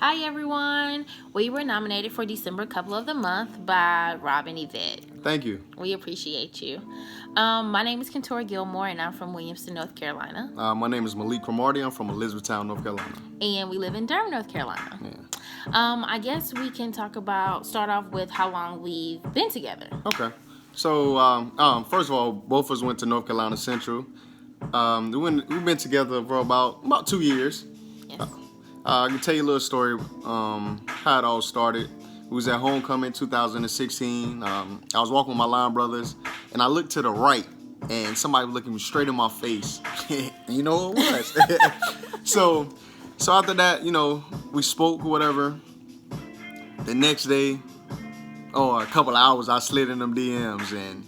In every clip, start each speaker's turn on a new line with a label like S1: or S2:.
S1: Hi everyone. We were nominated for December Couple of the Month by Rob and Yvette.
S2: Thank you.
S1: We appreciate you. My name is Kentoura Gilmore and I'm from Williamston, North Carolina.
S2: My name is Malik. I'm from Elizabethtown, North Carolina.
S1: And we live in Durham, North Carolina.
S2: Yeah.
S1: I guess we can start off with how long we've been together.
S2: Okay. So, first of all, both of us went to North Carolina Central. We've been together for about 2 years.
S1: Yes.
S2: I can tell you a little story how it all started. We was at homecoming 2016. I was walking with my line brothers, and I looked to the right, and somebody was looking me straight in my face. You know who it was? So after that, we spoke or whatever. The next day, or a couple of hours, I slid in them DMs, and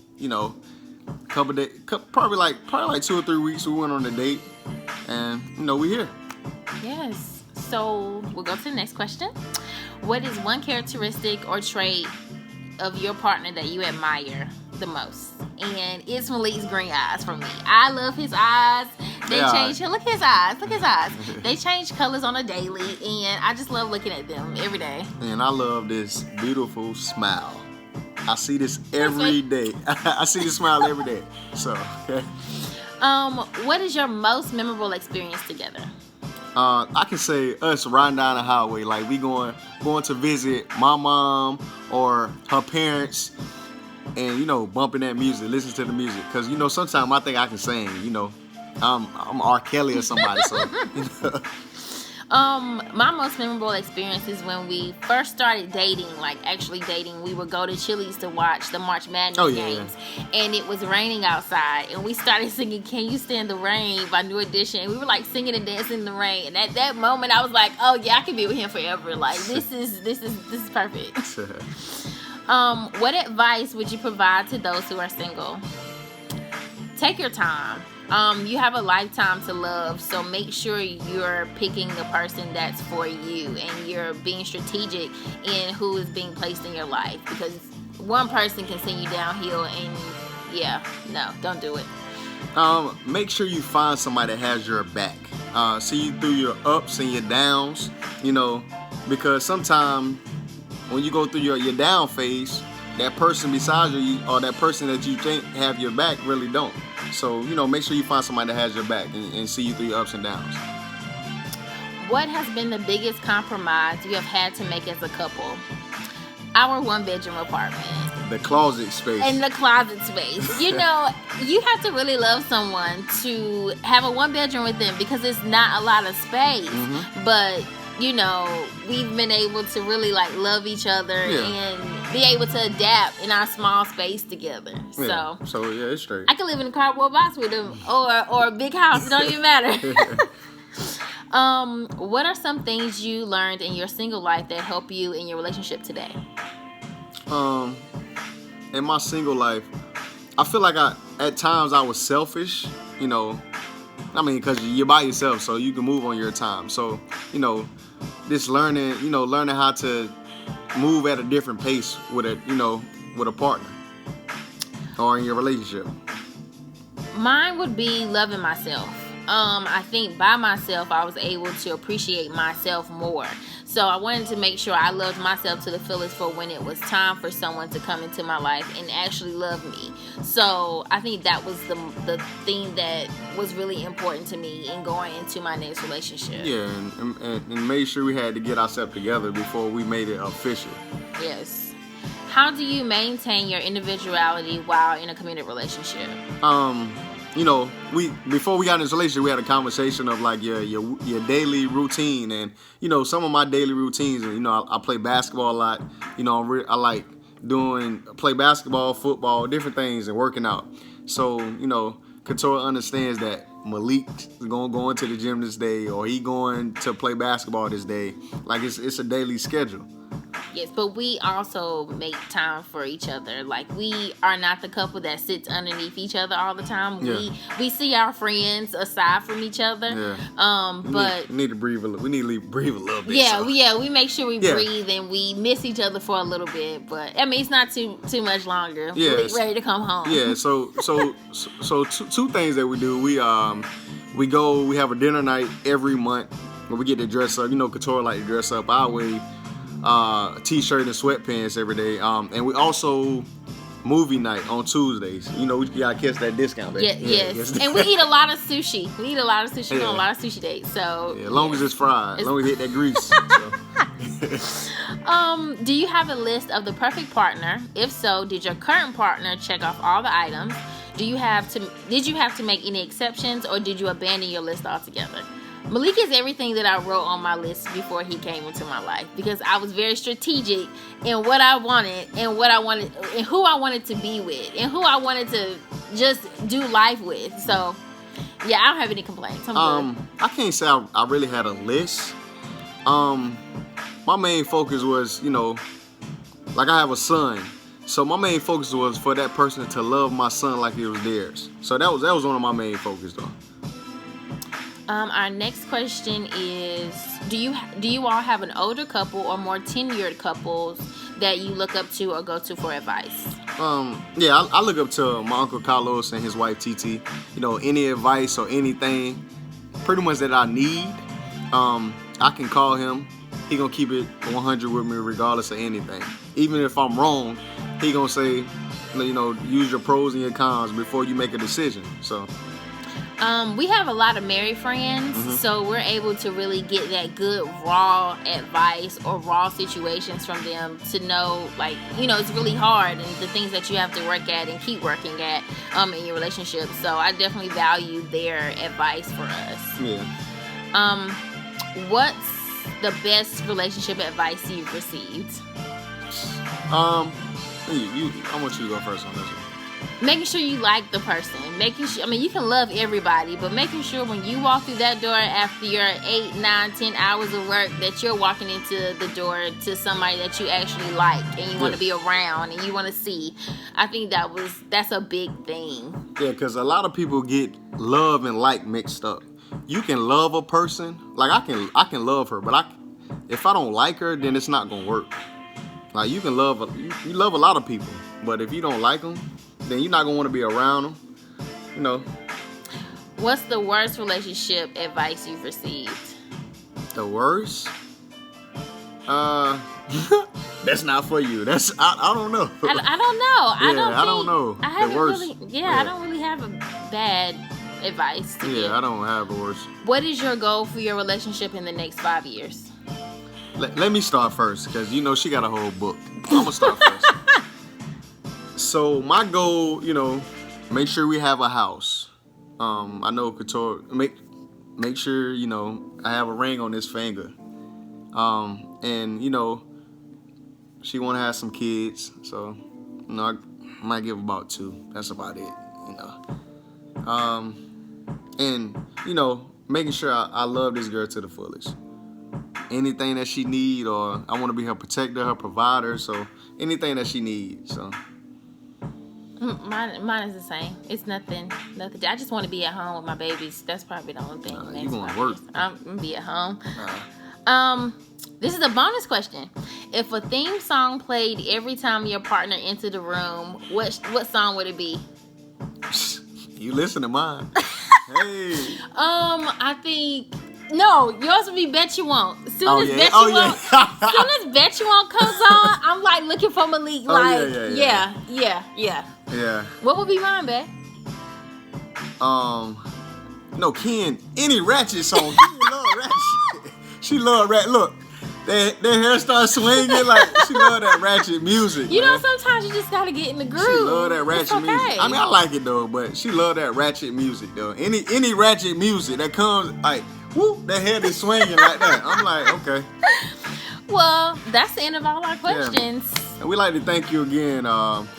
S2: probably like 2 or 3 weeks, we went on a date, and we here.
S1: Yes. So we'll go to the next question. What is one characteristic or trait of your partner that you admire the most? And it's Malik's green eyes for me. I love his eyes. They change. Look at his eyes. Look at his eyes. They change colors on a daily, and I just love looking at them every day.
S2: And I love this beautiful smile. I see this every day. I see this smile every day. So,
S1: what is your most memorable experience together?
S2: I can say us riding down the highway, like we going to visit my mom or her parents, and bumping that music, listen to the music, because sometimes I think I can sing. I'm R. Kelly or somebody. So.
S1: My most memorable experience is when we first started dating, like actually dating. We would go to Chili's to watch the March Madness games, and it was raining outside, and we started singing "Can You Stand the Rain" by New Edition. And we were like singing and dancing in the rain, and at that moment, I was like, "Oh yeah, I can be with him forever. Like this is perfect." What advice would you provide to those who are single? Take your time. You have a lifetime to love, so make sure you're picking the person that's for you, and you're being strategic in who is being placed in your life, because one person can send you downhill, and don't do it.
S2: Make sure you find somebody that has your back. See you through your ups and your downs, because sometimes when you go through your down phase, that person beside you or that person that you think have your back really don't. So, make sure you find somebody that has your back and see you through your ups and downs.
S1: What has been the biggest compromise you have had to make as a couple? Our 1-bedroom apartment.
S2: The closet space.
S1: And the closet space. You have to really love someone to have a 1-bedroom with them, because it's not a lot of space. Mm-hmm. But, we've been able to really love each other and be able to adapt in our small space together.
S2: So it's straight.
S1: I can live in a cardboard box with them, or a big house. It don't even matter. What are some things you learned in your single life that help you in your relationship today?
S2: In my single life, I feel like at times I was selfish. Because you're by yourself, so you can move on your time. So, just learning how to move at a different pace with a partner or in your relationship.
S1: Mine would be loving myself. I think by myself, I was able to appreciate myself more. So I wanted to make sure I loved myself to the fullest for when it was time for someone to come into my life and actually love me. So I think that was the thing that was really important to me in going into my next relationship.
S2: Yeah, and made sure we had to get ourselves together before we made it official.
S1: Yes. How do you maintain your individuality while in a committed relationship?
S2: Before we got in this relationship, we had a conversation of your daily routine, and some of my daily routines. I play basketball a lot. I like play basketball, football, different things, and working out. So Kentoura understands that Malik's gonna go into the gym this day, or he going to play basketball this day. Like it's a daily schedule.
S1: Yes, but we also make time for each other. Like, we are not the couple that sits underneath each other all the time. Yeah. We see our friends aside from each other. Yeah.
S2: We need to breathe a little. We need to breathe a little bit.
S1: Yeah, we make sure we breathe, and we miss each other for a little bit. But it's not too much longer. Yeah, we're ready to come home.
S2: Yeah. So two things that we do. We have a dinner night every month. when we get to dress up, you know, Kentoura like to dress up our way. A t-shirt and sweatpants every day. And we also movie night on Tuesdays. You know, we gotta catch that discount.
S1: Yeah, yes. And we eat a lot of sushi. We eat a lot of sushi on a lot of sushi dates. So
S2: as long as it's fried, as long as we hit that grease. So.
S1: Do you have a list of the perfect partner? If so, did your current partner check off all the items? Did you have to make any exceptions, or did you abandon your list altogether? Malik is everything that I wrote on my list before he came into my life, because I was very strategic in what I wanted and who I wanted to be with and who I wanted to just do life with. So yeah, I don't have any complaints. I'm good.
S2: I can't say I really had a list. My main focus was, you know, like I have a son, so my main focus was for that person to love my son like it was theirs. So that was one of my main focus though.
S1: Our next question is, do you all have an older couple or more tenured couples that you look up to or go to for advice?
S2: Yeah, I look up to my Uncle Carlos and his wife TT. You know, any advice or anything pretty much that I need, I can call him. He gonna keep it 100 with me regardless of anything. Even if I'm wrong, he gonna say, you know, use your pros and your cons before you make a decision. So.
S1: We have a lot of married friends, so we're able to really get that good raw advice or raw situations from them to know, like, you know, it's really hard and the things that you have to work at and keep working at in your relationship. So I definitely value their advice for us.
S2: Yeah.
S1: What's the best relationship advice you've received?
S2: I want you to go first on this one.
S1: Making sure you like the person. Making sure, I mean, you can love everybody, but making sure when you walk through that door after your 8, 9, 10 hours of work, that you're walking into the door to somebody that you actually like and you want to be around and you want to see. I think that's a big thing.
S2: Yeah, because a lot of people get love and like mixed up. You can love a person, like I can love her, but if I don't like her, then it's not gonna work. Like you can love you love a lot of people, but if you don't like them, then you're not gonna want to be around them. You know.
S1: What's the worst relationship advice you've received?
S2: The worst? That's not for you. That's I don't know.
S1: I don't know.
S2: Yeah, I don't know.
S1: I haven't
S2: the worst.
S1: really. Yeah, I don't really have a bad advice to give.
S2: I don't have the worst.
S1: What is your goal for your relationship in the next 5 years?
S2: Let me start first, because you know she got a whole book. I'm gonna start first. So my goal, you know, make sure we have a house. I know Kentoura, make sure, you know, I have a ring on this finger. And you know, she want to have some kids, so you know, I might give about 2. That's about it, you know. And you know, making sure I love this girl to the fullest. Anything that she need, or I want to be her protector, her provider. So anything that she needs. So.
S1: Mine is the same. It's nothing. I just want to be at home with my babies. That's probably the only thing.
S2: You going to work?
S1: I'm gonna be at home. This is a bonus question. If a theme song played every time your partner entered the room, what song would it be?
S2: You listen to mine. Hey.
S1: I think. No, yours would be Bet You Won't. As soon as Bet You Won't comes on, I'm like looking for Malik. Yeah. What would be mine, babe?
S2: No, Ken, any ratchet song. Ken love ratchet. She love ratchet. Look, that hair starts swinging like she love that ratchet music.
S1: You know, sometimes you just gotta get in the groove.
S2: She love that ratchet music. I mean, I like it though, but she love that ratchet music though. Any ratchet music that comes like. Woo, that head is swinging like that. I'm like, okay.
S1: Well, that's the end of all our questions.
S2: Yeah. And we'd like to thank you again,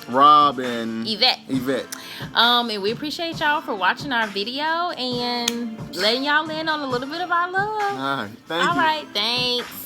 S2: Rob and Yvette.
S1: And we appreciate y'all for watching our video and letting y'all in on a little bit of our love.
S2: All right, thank you.
S1: All right, thanks.